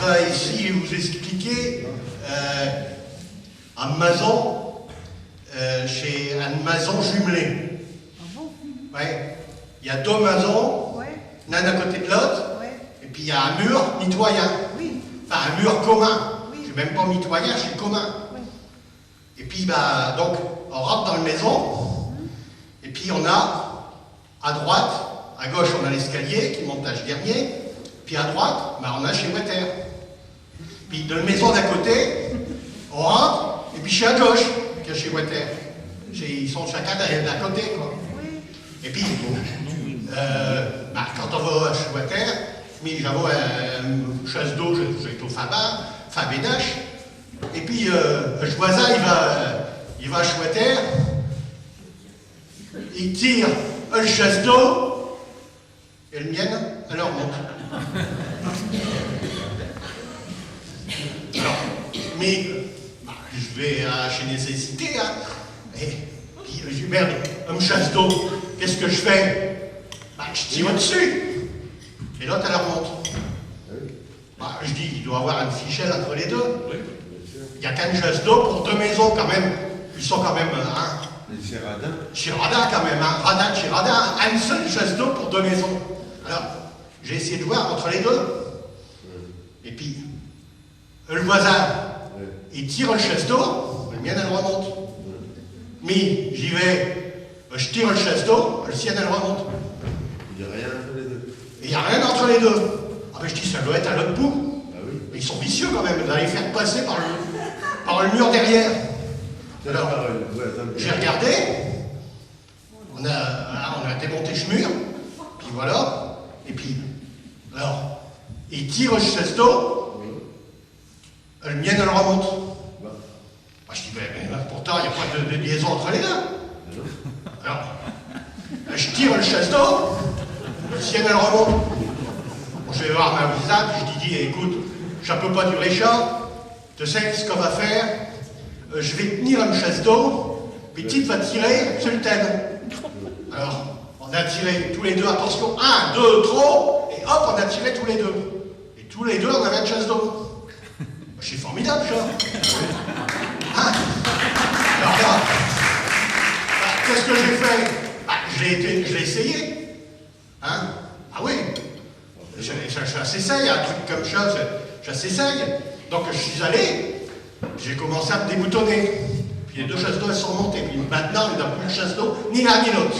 vais ici vous expliquer un mason, chez un mason jumelé. Ah bon? Ouais. Il y a deux masons, Ouais, l'un à côté de l'autre, ouais, et puis il y a un mur mitoyen. oui, Enfin, un mur commun. Oui. C'est même pas mitoyen, c'est commun. oui. Et puis, bah, donc, on rentre dans la maison, et puis on a, à droite, à gauche, on a l'escalier qui monte à ce dernier, puis à droite, bah, on a chez Water. Puis de la maison d'à côté, on rentre, et puis chez à gauche, qu'il y a chez Water. Ils sont chacun d'à côté, quoi. Oui. Et puis, bah, quand on va chez Water, mais j'avoue, chasse d'eau, j'ai au Fabédache. Et puis, le voisin, il va chez Water, il tire une chasse d'eau, et le mienne, elle remonte. Alors, mais, bah, je vais chez Nécessité, hein. Et puis, je dis, merde, une chasse d'eau, qu'est-ce que je fais? Bah, je tire dessus. Et l'autre, elle remonte. Bah, je dis, il doit y avoir une fichelle entre les deux. Il n'y a qu'une chasse d'eau pour deux maisons, quand même. Ils sont quand même, hein. Chez Radin. Chez Radin, quand même, hein. Radin, chez Radin, une seule chasse d'eau pour deux maisons. Alors, j'ai essayé de voir entre les deux. Et puis, le voisin, il tire le chasse d'eau, le mien, elle remonte. Mais j'y vais, je tire le chasse d'eau, le sien, elle remonte. Il n'y a rien entre les deux. Et il n'y a rien entre les deux. Ah ben je dis, ça doit être à l'autre bout. Ah oui. Mais ils sont vicieux quand même, d'aller faire passer par le mur derrière. Alors, j'ai regardé, on a démonté ce mur, puis voilà, et puis, alors, il tire le chasse d'eau, le mien, elle remonte. Moi, je dis, ben, pourtant, il n'y a pas de liaison entre les deux. Alors, je tire le chasse d'eau, le sien, elle remonte. Bon, je vais voir ma voisine, je dis, écoute, ça ne peut pas durer ça. Tu sais ce qu'on va faire? Je vais tenir une chasse d'eau, puis Tite va tirer sur le thème. Alors, on a tiré tous les deux, attention, 1, 2, trop, et hop, on a tiré tous les deux. Et tous les deux, on avait une chasse d'eau. C'est formidable, ça. Hein? Alors là, bah, qu'est-ce que j'ai fait? Bah, je l'ai essayé. Hein? Ah oui. Ça s'essaye, un truc comme ça s'essaye. Donc je suis allé, j'ai commencé à me déboutonner. Puis les deux chasses d'eau, elles sont montées. Puis maintenant, il n'y a plus de chasse d'eau, ni l'un ni l'autre.